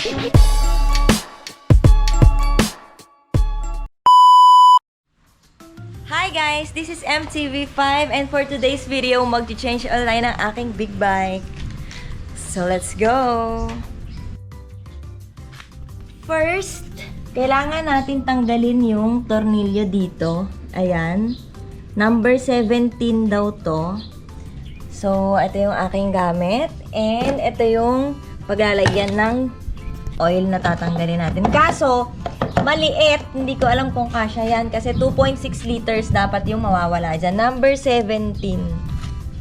Hi guys! This is MTV5 and for today's video, mag-change oil tayo ng aking big bike. So let's go! First, kailangan natin tanggalin yung tornilyo dito. Ayan. Number 17 daw to. So, ito yung aking gamit. And ito yung paglalagyan ng oil na tatanggalin natin. Kaso, maliit. Hindi ko alam kung kasya yan. Kasi 2.6 liters dapat yung mawawala dyan. Number 17.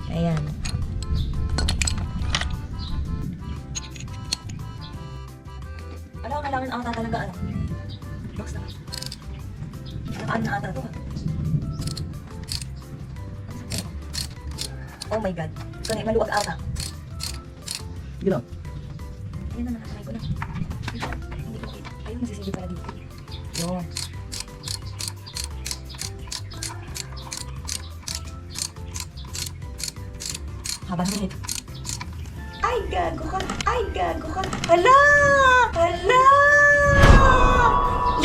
Ayan. Alam ko, kailangan ata talaga ano. Box na. Nakaan na ata ito. Oh my God. Ito na, maluwag ata. Gila. Ayun na, nakakamay ko na. Hindi ko kita. Ayun, masisili pala dito. Yun. Haba na ito. Ay, gago ka! Ay, gago ka! Hala! Hala!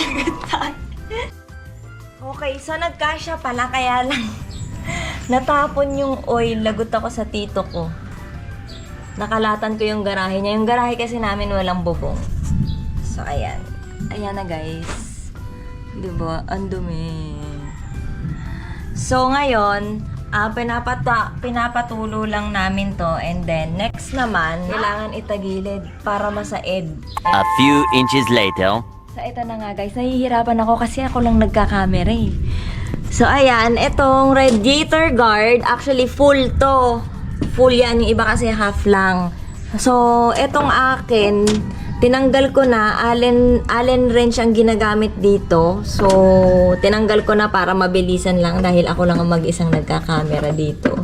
Lagatan. Okay, so nagkasya pala, kaya lang natapon yung oil. Lagot ako sa tito ko. Nakalatan ko yung garahe niya. Yung garahe kasi namin walang bubong. So, ayan. Ayan na, guys. Diba? Ang dumi. So, ngayon, pinapatulo lang namin to. And then, next naman, kailangan itagilid para masaid. A few inches later. So, ito na nga, guys. Nahihirapan ako kasi ako lang nagkakamera eh. So, ayan. Itong radiator guard, actually full to. Full yan. Yung iba kasi half lang. So, itong akin, tinanggal ko na. Allen wrench ang ginagamit dito. So, tinanggal ko na para mabilisan lang dahil ako lang ang mag-isang nagka-camera dito.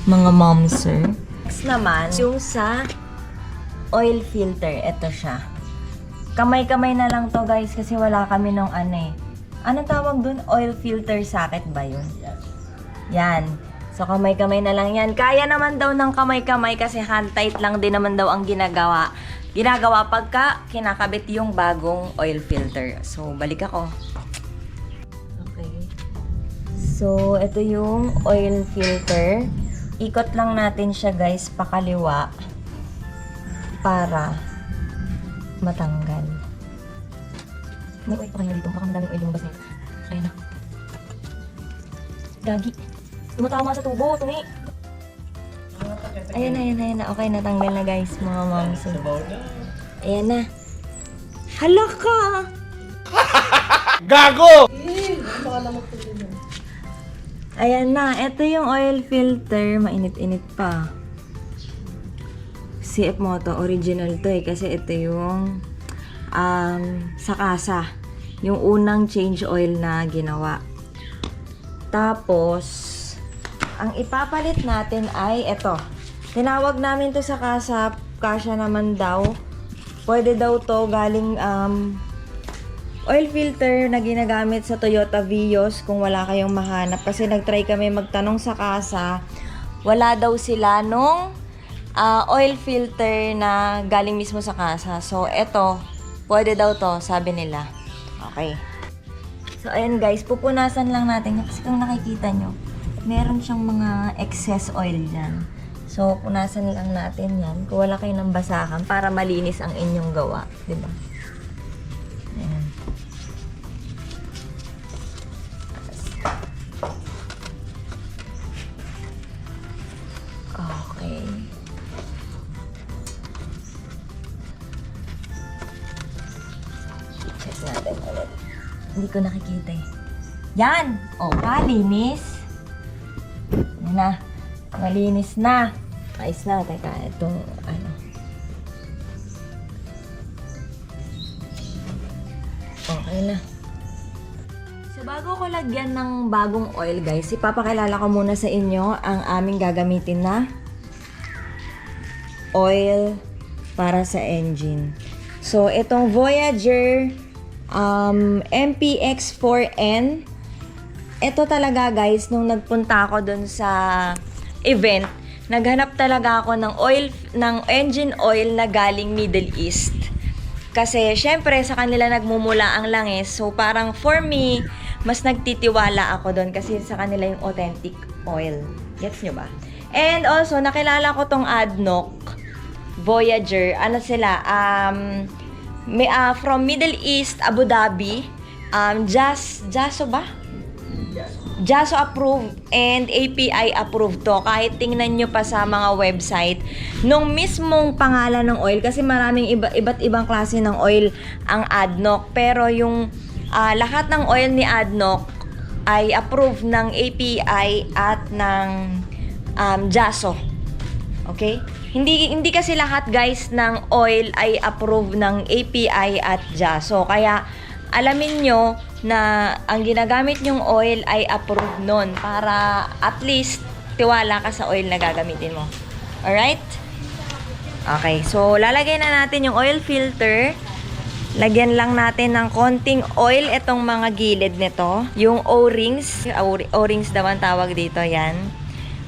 Mga momser. Next naman, yung sa oil filter. Ito siya. Kamay-kamay na lang to, guys, kasi wala kami nung ano eh. Anong tawag dun? Oil filter socket ba yun? Yan. So, kamay-kamay na lang yan. Kaya naman daw ng kamay-kamay kasi hand tight lang din naman daw ang ginagawa pagka kinakabit yung bagong oil filter. So, balik ako. Okay. So, ito yung oil filter. Ikot lang natin siya, guys, pakaliwa para matanggal. May oil pa kayo dito. Baka madaming oil lumabas nito. Ayun na. Gagi. Tumatama sa tubo, tumi. Ayan na. Okay, natanggal na, guys, mga moms. Ayan na. Hala ka! Gago! Ayan na. Ito yung oil filter. Mainit-init pa. CF Moto. Original to eh. Kasi ito yung sa kasa. Yung unang change oil na ginawa. Tapos, ang ipapalit natin ay ito. Tinawag namin to sa kasya naman daw. Pwede daw to galing oil filter na ginagamit sa Toyota Vios kung wala kayong mahanap. Kasi nagtry kami magtanong sa kasa. Wala daw sila nung oil filter na galing mismo sa kasa. So, ito. Pwede daw to, sabi nila. Okay. So, ayan guys. Pupunasan lang natin. Kasi kung nakikita nyo, meron siyang mga excess oil dyan. So, punasan lang natin yan. Kung wala kayo ng basahan para malinis ang inyong gawa. Diba? Ayan. Okay. Check natin ulit. Hindi ko nakikita eh. Yan! O, malinis. Yan na. Malinis na. Ayos na. Teka, itong ano. Okay na. So, bago ko lagyan ng bagong oil, guys, ipapakilala ko muna sa inyo ang aming gagamitin na oil para sa engine. So, itong Voyager MPX4N. Ito talaga, guys, nung nagpunta ako dun sa event, naghanap talaga ako ng oil, ng engine oil na galing Middle East. Kasi, syempre, sa kanila nagmumula ang langis. So, parang for me, mas nagtitiwala ako doon kasi sa kanila yung authentic oil. Gets nyo ba? And also, nakilala ko tong ADNOC Voyager. Ano sila? From Middle East, Abu Dhabi. Jaso ba? Jaso approved and API approved to. Kahit tingnan nyo pa sa mga website, nung mismong pangalan ng oil, kasi maraming iba't ibang klase ng oil ang ADNOC. Pero yung lahat ng oil ni ADNOC ay approved ng API at ng Jaso. Okay? Hindi kasi lahat guys ng oil ay approved ng API at Jaso. Kaya alamin nyo na ang ginagamit nyong oil ay approved nun para at least tiwala ka sa oil na gagamitin mo. Alright? Okay, so lalagay na natin yung oil filter. Lagyan lang natin ng konting oil itong mga gilid nito. Yung O-rings. O-rings daw ang tawag dito, yan.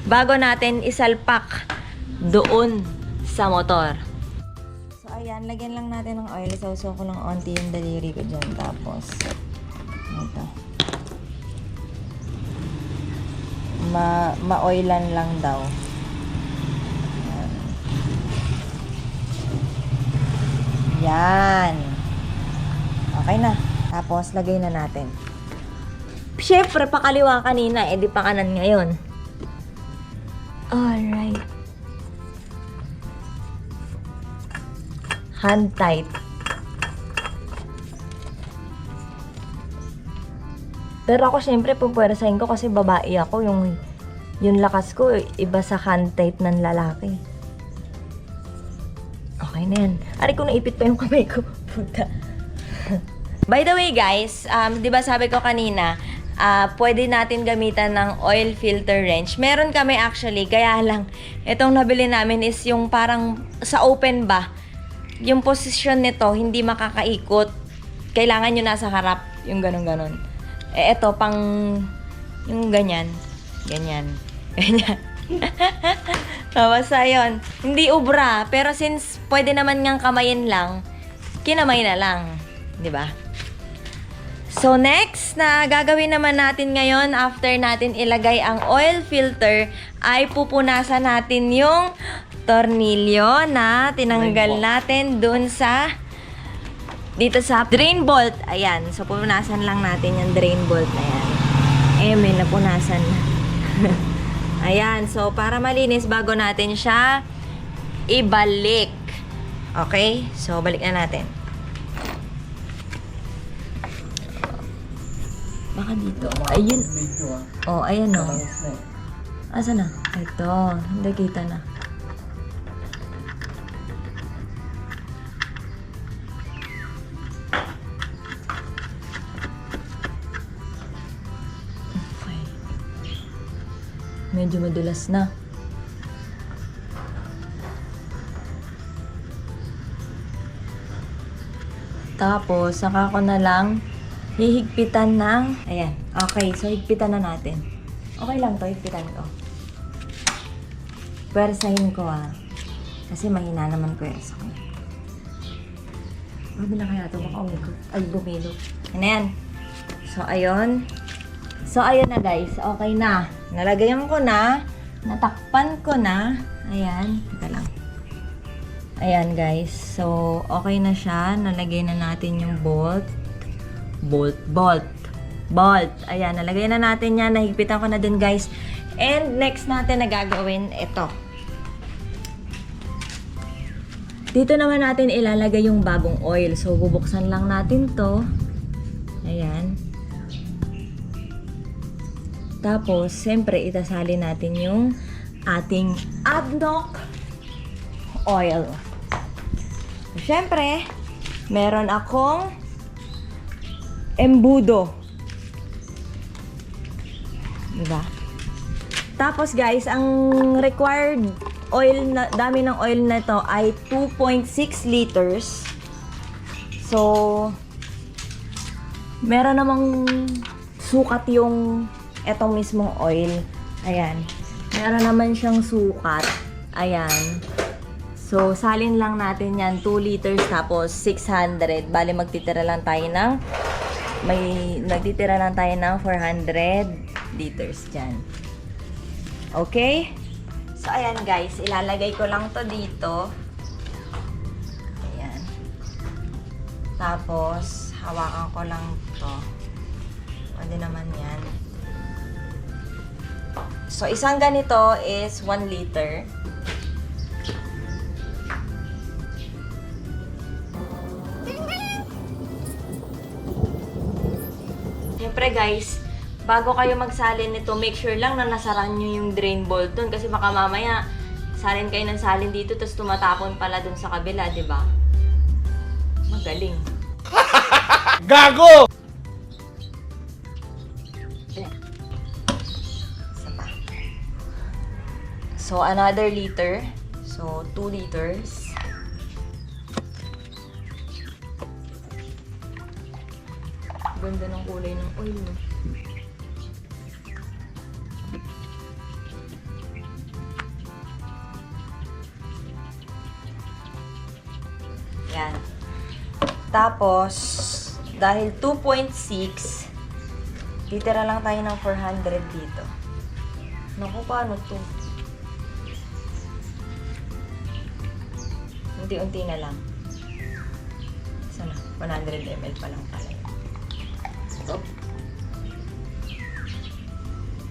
Bago natin isalpak doon sa motor. So, ayan. Lagyan lang natin ng oil. Sausaw ko lang onti yung daliri ko dyan. Tapos, ito. Ma-oilan lang daw. Yan. Okay na. Tapos, lagay na natin. Siyempre, pakaliwa kanina. Eh, di pa kanan ngayon. Alright. Hand tight. Pero ako, siyempre, pupwersahin ko kasi babae ako. Yung lakas ko, iba sa hand tight ng lalaki. Okay na yan. Ari ko, naipit pa yung kamay ko. Puta. By the way guys, di ba sabi ko kanina, pwede natin gamitan ng oil filter wrench. Meron kami actually, kaya lang, itong nabili namin is yung parang sa open ba. Yung posisyon nito, hindi makakaikot. Kailangan nyo nasa harap, yung ganon-ganon. Eh, ito, pang, yung ganyan. Ganyan. Ganyan. Basta yun. Hindi ubra, pero since pwede naman ngang kamayin lang, kinamay na lang. Di ba? So, next na gagawin naman natin ngayon after natin ilagay ang oil filter ay pupunasan natin yung tornilyo na tinanggal natin dun sa dito sa drain bolt. Ayan. So, pupunasan lang natin yung drain bolt na yan. Eh, may napunasan na. Ayan. So, para malinis bago natin siya ibalik. Okay? So, balik na natin. Baka dito. Ayun. Oh, ayan o. Asa na? Ito. Hindi kita na. Okay. Medyo madulas na. Tapos, saka ko na lang hihigpitan ng, ayan. Okay, so higpitan na natin. Okay lang to, higpitan ko. Pwersahin ko kasi mahina naman pwersa ko. Bago na kaya ito, baka umikot. Ay, bumilot. Yan. So, ayun. So, ayun na guys. Okay na. Nalagayan ko na. Natakpan ko na. Ayan. Teka lang. Ayan guys. So, okay na siya. Nalagay na natin yung bolt. Bolt. Ayan, nalagay na natin yan. Nahigpitan ko na din, guys. And next natin na gagawin, ito. Dito naman natin ilalagay yung bagong oil. So, bubuksan lang natin to. Ayan. Tapos, siyempre, itasali natin yung ating ADNOC oil. So, siyempre, meron akong embudo. Diba? Tapos guys, ang required oil na, dami ng oil na to ay 2.6 liters. So, meron namang sukat yung etong mismong oil. Ayan. Meron naman siyang sukat. Ayan. So, salin lang natin yan, 2 liters tapos 600. Bali, magtitira lang tayo ng, nagtitira lang tayo ng 400 liters dyan. Okay? So, ayan guys, ilalagay ko lang to dito. Ayan. Tapos, hawakan ko lang to. Pwede naman yan. So, isang ganito is 1 liter. Siyempre guys, bago kayo magsalin nito, make sure lang na nasaran nyo yung drain bolt dun. Kasi baka mamaya, salin kayo ng salin dito, tapos tumatapon pala dun sa kabila, di ba? Magaling. Gago! Isa pa. So, another liter. So, 2 liters. Ganda ng kulay ng oil, no? Yan. Tapos, dahil 2.6, titira lang tayo ng 400 dito. Naku, paano to? Unti-unti na lang. Sana, 100 ml pa lang pala. Stop.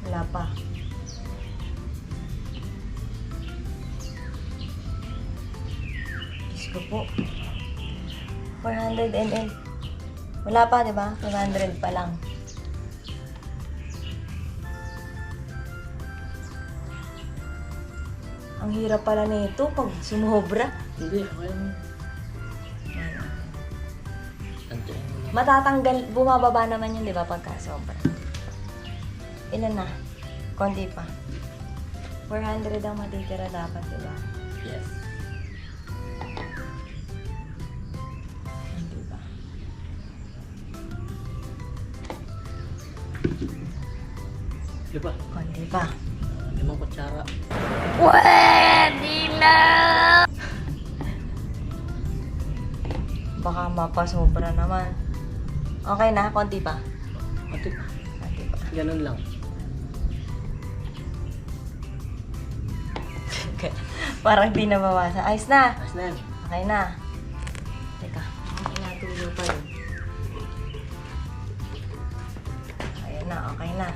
Wala pa. Diyos ko po. 400 ml. Wala pa, di ba? 200 pa lang. Ang hirap pala nito pag sumobra. Hindi, okay. Anto. Matatanggal, bumababa naman yun, di ba, pagka sobra. Ilan na? Konti pa. 400 ang matitira dapat, di ba? Yes. Di ba? Di ba? Konti pa. 5 kutsara. Baka mapasobra naman. Okay na, konti pa. Ate, Konti pa. ganun lang. Parang di nabawasan. Ayos na. Ayos na yan. Okay na. Teka, natulo pa yun. Ayun na, okay na.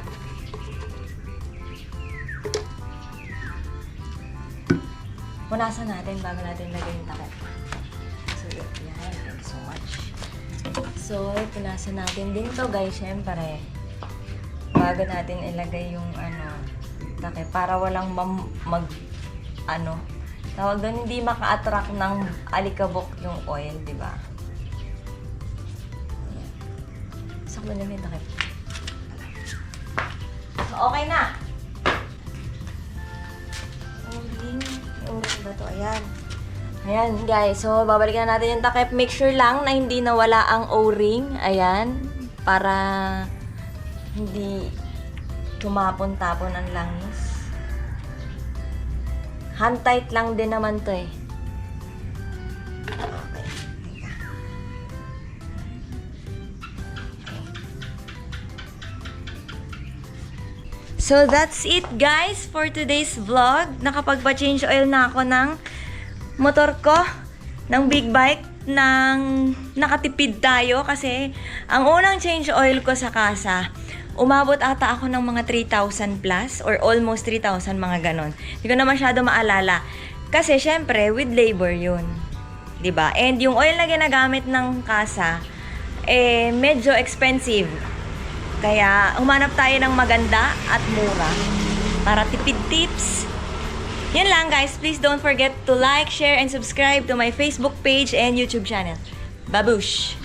Punasan natin bago natin lagay yung takip. So, yan. Thank you so much. So, punasan natin din to guys, syempre. Bago natin ilagay yung takip. Para walang tawag doon, hindi maka-attract ng alikabok yung oil, di ba? Sakto namin yung takip. So, okay na. O-ring ba to? Ayan. Ayan, guys. So, babalikan natin yung takip. Make sure lang na hindi nawala ang O-ring. Ayan. Para hindi tumapon-tapon ang langis. Hand tight lang din naman to eh. Okay. So that's it guys for today's vlog. Nakapagpa-change oil na ako ng motor ko, ng big bike, nakatipid tayo kasi ang unang change oil ko sa kasa, umabot ata ako ng mga 3,000 plus or almost 3,000 mga ganon. Hindi ko na masyado maalala. Kasi syempre, with labor yun. 'Di ba? And yung oil na ginagamit ng kasa, medyo expensive. Kaya, humanap tayo ng maganda at mura para tipid tips. Yun lang guys. Please don't forget to like, share, and subscribe to my Facebook page and YouTube channel. Babush!